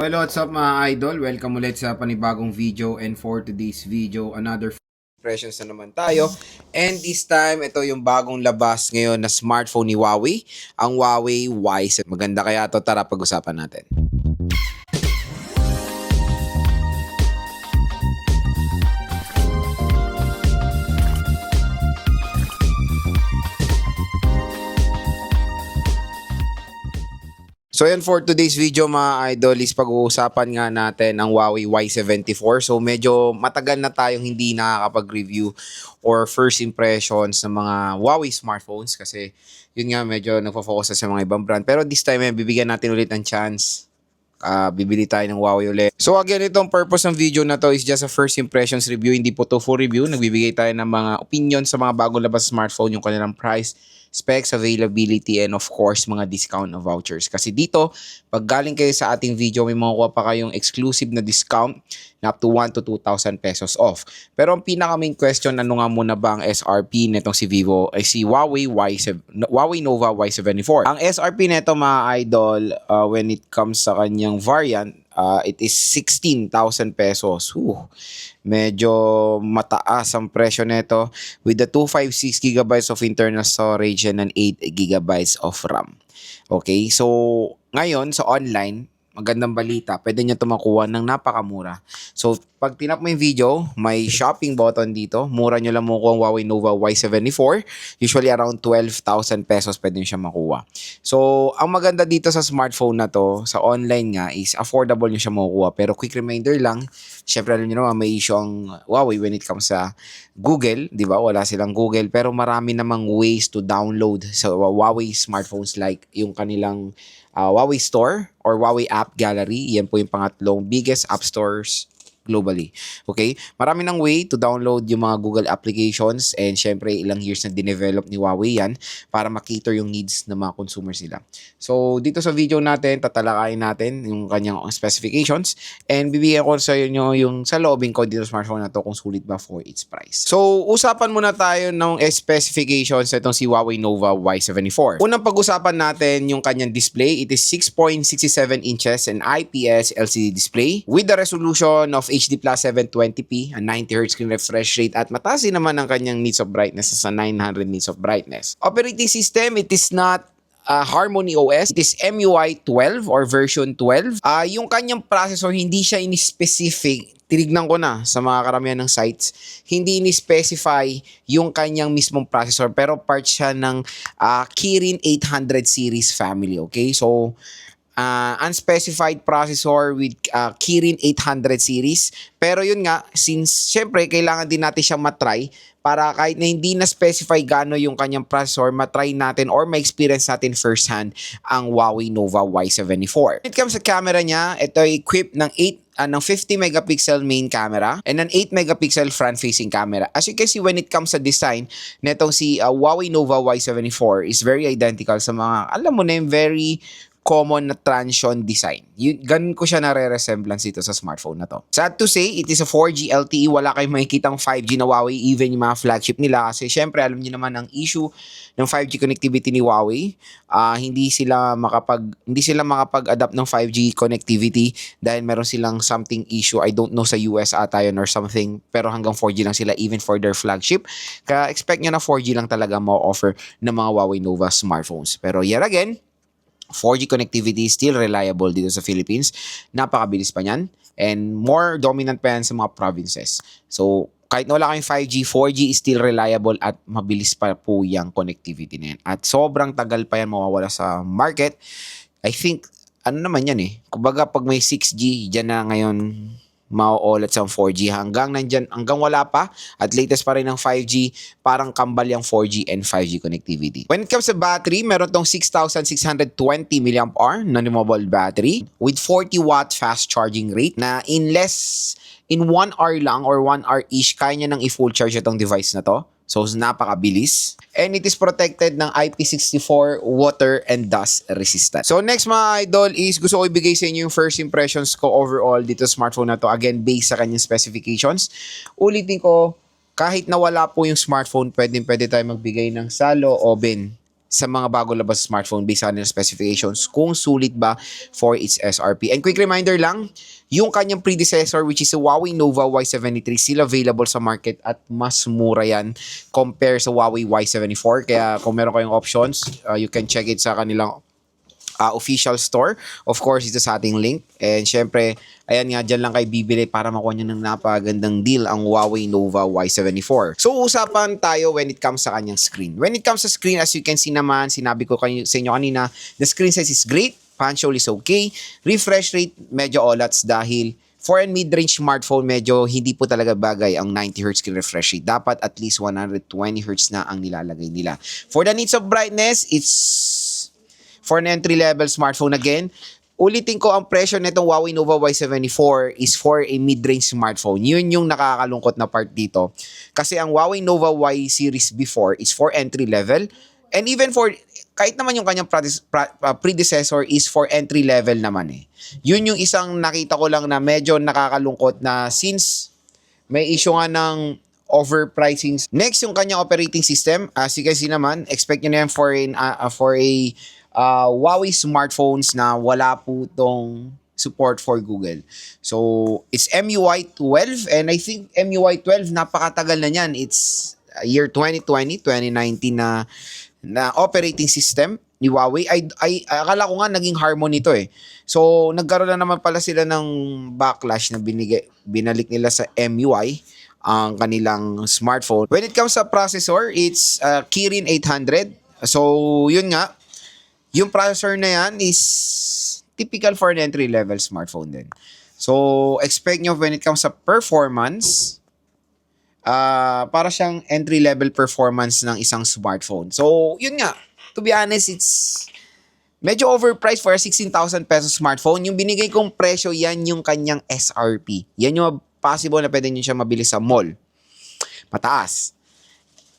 Hello, what's up mga idol? Welcome ulit sa panibagong video, and for today's video, another impressions na naman tayo. And this time, ito yung bagong labas ngayon na smartphone ni Huawei, ang Huawei Y7. Maganda kaya to, tara pag-usapan natin. So yan, for today's video mga idol is pag-uusapan nga natin ang Huawei Y74. So medyo matagal na tayong hindi nakakapag-review or first impressions ng mga Huawei smartphones kasi yun nga medyo nagpo-focus sa mga ibang brand. Pero this time bibigyan natin ulit ng chance. Bibili tayo ng Huawei ulit. So again, itong purpose ng video na to is just a first impressions review. Hindi po to full review. Nagbibigay tayo ng mga opinion sa mga bagong labas smartphone, yung kanilang price, specs, availability, and of course, mga discount na vouchers. Kasi dito, pag galing kayo sa ating video, may makukuha pa kayong exclusive na discount na up to 1 to 2,000 pesos off. Pero ang pinaka-main question, ano nga muna ba ang SRP netong si Vivo ay si Huawei Huawei Nova Y74. Ang SRP neto mga idol, when it comes sa kanyang variant, it is 16,000 pesos. Medyo mataas ang presyo nito with the 256 gigabytes of internal storage and an 8 gigabytes of RAM. Okay, so ngayon sa online, magandang balita, pwede nyo ito makuha ng napakamura. So, pag tinap mo yung video, may shopping button dito. Mura nyo lang makuha ang Huawei Nova Y74. Usually around 12,000 pesos pwede nyo siya makuha. So, ang maganda dito sa smartphone na to, sa online nga, is affordable nyo siya makuha. Pero quick reminder lang, syempre alam nyo naman, may issue ang Huawei when it comes sa Google, di ba? Wala silang Google. Pero marami namang ways to download sa Huawei smartphones like yung kanilang Huawei Store or Huawei App Gallery. Yan po yung pangatlong biggest app stores globally. Okay? Marami ng way to download yung mga Google applications, and syempre ilang years na dinevelop ni Huawei yan para makita yung needs ng mga consumers nila. So dito sa video natin, tatalakayin natin yung kanyang specifications, and bibigyan ko sa inyo yung sa loobing ko dito sa smartphone na to kung sulit ba for its price. So usapan muna tayo ng specifications itong si Huawei Nova Y74. Unang pag-usapan natin yung kanyang display. It is 6.67 inches and IPS LCD display with the resolution of HD Plus 720p, a 90Hz screen refresh rate, at mataas din naman ang kanyang nits of brightness sa 900 nits of brightness. Operating system, it is not Harmony OS. It is MUI 12 or version 12. Yung kanyang processor, hindi siya in-specific. Tinignan ko na sa mga karamihan ng sites, hindi ini-specify yung kanyang mismong processor, pero part siya ng Kirin 800 series family. Okay, so unspecified processor with Kirin 800 series. Pero yun nga, since syempre kailangan din natin siyang matry para kahit na hindi na specify gaano yung kanyang processor, matry natin or ma-experience natin firsthand ang Huawei Nova Y74. When it comes sa camera niya, ito ay equipped ng 50 megapixel main camera and an 8 megapixel front-facing camera. As you can see, when it comes sa design, netong si Huawei Nova Y74 is very identical sa mga, alam mo na yung very common na Transsion design. Ganun ko siya nare-resemblance dito sa smartphone na to. Sad to say, it is a 4G LTE. Wala kayong makikitang 5G na Huawei, even yung mga flagship nila. Kasi syempre, alam niyo naman ang issue ng 5G connectivity ni Huawei. Hindi sila makapag-adapt ng 5G connectivity dahil meron silang something issue. I don't know sa US ata yun or something. Pero hanggang 4G lang sila even for their flagship. Kaya expect nyo na 4G lang talaga ma-offer ng mga Huawei Nova smartphones. Pero yet again, 4G connectivity is still reliable dito sa Philippines. Napakabilis pa niyan. And more dominant pa yan sa mga provinces. So, kahit na wala kayong 5G, 4G is still reliable at mabilis pa po yung connectivity na yan. At sobrang tagal pa yan mawawala sa market. I think, ano naman yan eh. Kumbaga, pag may 6G, dyan na ngayon mauulat sa 4G hanggang wala pa at latest pa rin ng 5G, parang kambal yung 4G and 5G connectivity. When it comes to battery, meron tong 6,620 mAh na removable battery with 40 watt fast charging rate na in 1 hour lang or 1 hour-ish, kaya niya nang i-full charge itong device na to. So, napakabilis. And it is protected ng IP64 water and dust resistant. So, next mga idol is gusto ko ibigay sa inyo yung first impressions ko overall dito sa smartphone na to. Again, based sa kanyang specifications. Ulitin ko, kahit na wala po yung smartphone, pwede tayo magbigay ng salo o bin sa mga bago labas smartphone based on kanilang specifications kung sulit ba for its SRP. And quick reminder lang, yung kanyang predecessor which is the Huawei Nova Y73 still available sa market at mas mura yan compare sa Huawei Y74. Kaya kung meron kayong options, you can check it sa kanilang official store. Of course, ito sa ating link. And syempre, ayan nga, dyan lang kayo bibili para makuha nyo ng napagandang deal ang Huawei Nova Y74. So, usapan tayo when it comes sa kanyang screen. When it comes sa screen, as you can see naman, sinabi ko sa inyo kanina, the screen size is great, punch hole is okay, refresh rate, medyo olats dahil for a mid-range smartphone, medyo hindi po talaga bagay ang 90Hz screen refresh rate. Dapat at least 120Hz na ang nilalagay nila. For the needs of brightness, it's for an entry-level smartphone again. Ulitin ko, ang presyo nitong Huawei Nova Y74 is for a mid-range smartphone. Yun yung nakakalungkot na part dito. Kasi ang Huawei Nova Y series before is for entry-level. And even for, kahit naman yung kanyang predecessor is for entry-level naman eh. Yun yung isang nakita ko lang na medyo nakakalungkot na since may issue nga ng overpricing. Next, yung kanyang operating system. As you can see naman, expect nyo na yan for a Huawei smartphones na wala po tong support for Google. So, it's MUI 12 and I think MUI 12 napakatagal na niyan. It's year 2020, 2019 na operating system ni Huawei. Akala ko nga naging Harmony ito eh. So, nagkaroon na naman pala sila ng backlash na binalik nila sa MUI ang kanilang smartphone. When it comes sa processor, it's Kirin 800. So, yun nga, yung processor na yan is typical for an entry-level smartphone din. So, expect nyo when it comes sa performance, para siyang entry-level performance ng isang smartphone. So, yun nga. To be honest, it's medyo overpriced for a 16,000 pesos smartphone. Yung binigay kong presyo, yan yung kanyang SRP. Yan yung possible na pwede nyo siya mabili sa mall. Mataas.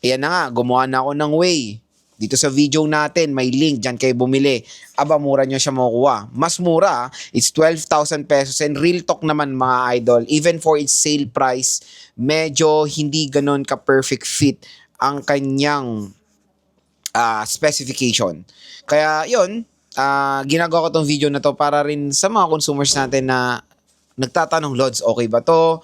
Ayan na nga, gumawa na ako ng way. Dito sa video natin, may link, dyan kayo bumili. Aba, mura nyo siya makukuha. Mas mura, it's 12,000 pesos. And real talk naman mga idol, even for its sale price, medyo hindi ganon ka-perfect fit ang kanyang specification. Kaya yun, ginagawa ko tong video na to para rin sa mga consumers natin na nagtatanong, Lods, okay ba to?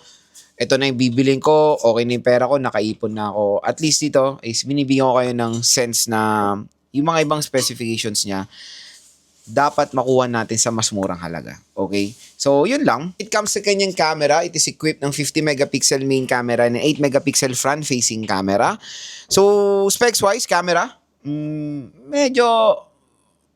Ito na yung bibilin ko, okay na yung pera ko, nakaipon na ako. At least dito, is binibigyan ko kayo ng sense na yung mga ibang specifications niya, dapat makuha natin sa mas murang halaga. Okay? So, yun lang. It comes sa kanyang camera. It is equipped ng 50 megapixel main camera and 8 megapixel front-facing camera. So, specs-wise, camera, medyo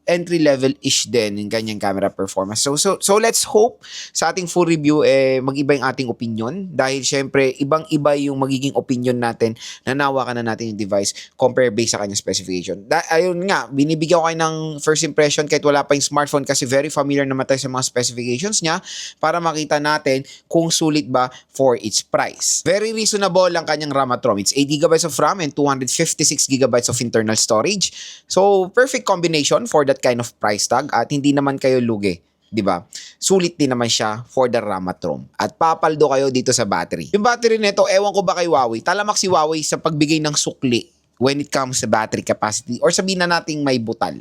entry-level-ish din yung kanyang camera performance. So let's hope sa ating full review mag-iba yung ating opinion dahil syempre ibang-iba yung magiging opinion natin na nawakan na natin yung device compare based sa kanyang specification. Ayun nga, binibigyan ko kayo ng first impression kahit wala pa yung smartphone kasi very familiar naman tayo sa mga specifications niya para makita natin kung sulit ba for its price. Very reasonable lang kanyang RAM at ROM. It's 8GB of RAM and 256GB of internal storage. So, perfect combination for that kind of price tag at hindi naman kayo lugi, 'di ba? Sulit din naman siya for the RAM at ROM. At papaldo kayo dito sa battery. Yung battery nito, ewan ko ba kay Huawei, talamak si Huawei sa pagbigay ng sukli when it comes sa battery capacity or sabihin na nating may butal.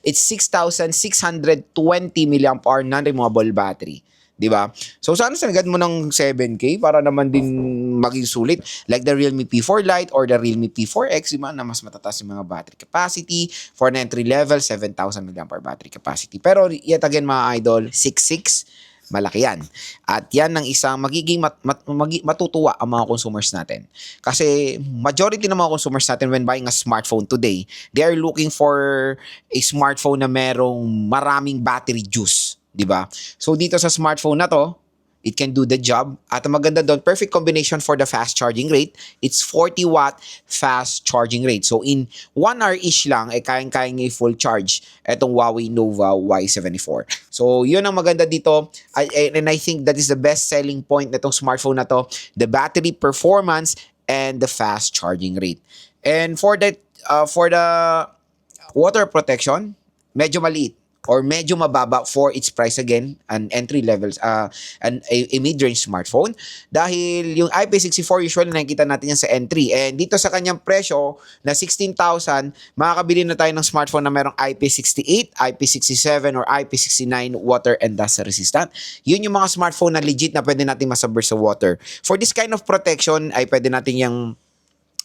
It's 6,620 mAh non-removable battery. Diba? So, sana sanagad mo ng 7K para naman din maging sulit. Like the Realme P4 Lite or the Realme P4X, diba? Na mas matataas yung mga battery capacity. For an entry level, 7,000 mAh battery capacity. Pero yet again mga idol, 6.6, malaki yan. At yan ang isang magiging matutuwa ang mga consumers natin. Kasi majority ng mga consumers natin when buying a smartphone today, they are looking for a smartphone na merong maraming battery juice. Diba? So, dito sa smartphone na to, it can do the job. At ang maganda doon, perfect combination for the fast charging rate. It's 40 watt fast charging rate. So, in 1 hour-ish lang, kayang-kaya niya full charge itong Huawei Nova Y74. So, yun ang maganda dito. And I think that is the best selling point nitong smartphone na to. The battery performance and the fast charging rate. And for the water protection, medyo maliit. or medyo mababa for its price again, an entry levels, a mid-range smartphone. Dahil yung IP64 usually nakikita natin yan sa entry. And dito sa kanyang presyo na 16,000, makakabili na tayo ng smartphone na merong IP68, IP67, or IP69 water and dust resistant. Yun yung mga smartphone na legit na pwede natin masubmerge sa water. For this kind of protection, ay pwede natin yung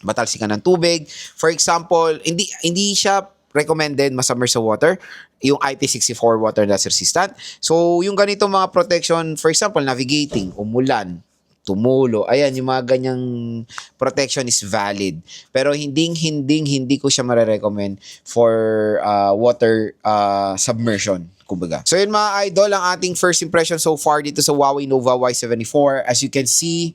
matalsikan ng tubig. For example, hindi siya recommended masubmerge sa water, yung IP64 water dust resistant. So, yung ganito mga protection, for example, navigating, umulan, tumulo, ayan, yung mga ganyang protection is valid. Pero hindi ko siya marirecommend for water submersion. Kumbaga. So yun mga idol, ang ating first impression so far dito sa Huawei Nova Y74. As you can see,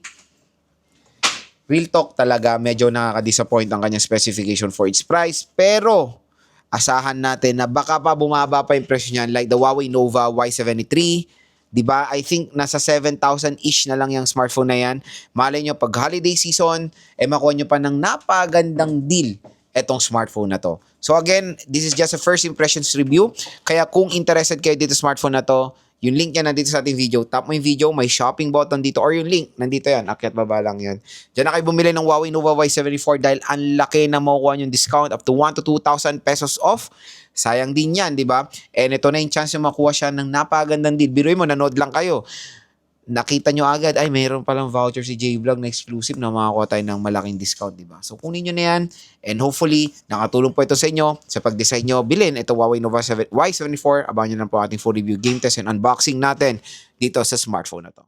real talk talaga, medyo nakaka-disappoint ang kanyang specification for its price. Pero, asahan natin na baka pa bumaba pa yung presyo niyan like the Huawei Nova Y73. Diba? I think nasa 7,000-ish na lang yung smartphone na yan. Malay nyo, pag holiday season, makuha nyo pa ng napagandang deal etong smartphone na to. So again, this is just a first impressions review. Kaya kung interested kayo dito sa smartphone na to, yung link yan nandito sa ating video. Tap mo yung video, may shopping button dito or yung link, nandito yan. Akyat baba lang yan. Diyan na kayo bumili ng Huawei Nova Y74 dahil ang laki na makukuha yung discount up to 1 to 2,000 pesos off. Sayang din yan, di ba? And ito na yung chance yung makuha siya ng napagandang deal. Biruin mo, nanood lang kayo. Nakita nyo agad, ay mayroon palang voucher si J-Vlog na exclusive na makakuha tayo ng malaking discount, di ba? So kunin nyo na yan and hopefully nakatulong po ito sa inyo sa pag-decide nyo bilhin ito Huawei Nova Y74. Abangan nyo lang po ating full review, game test and unboxing natin dito sa smartphone na to.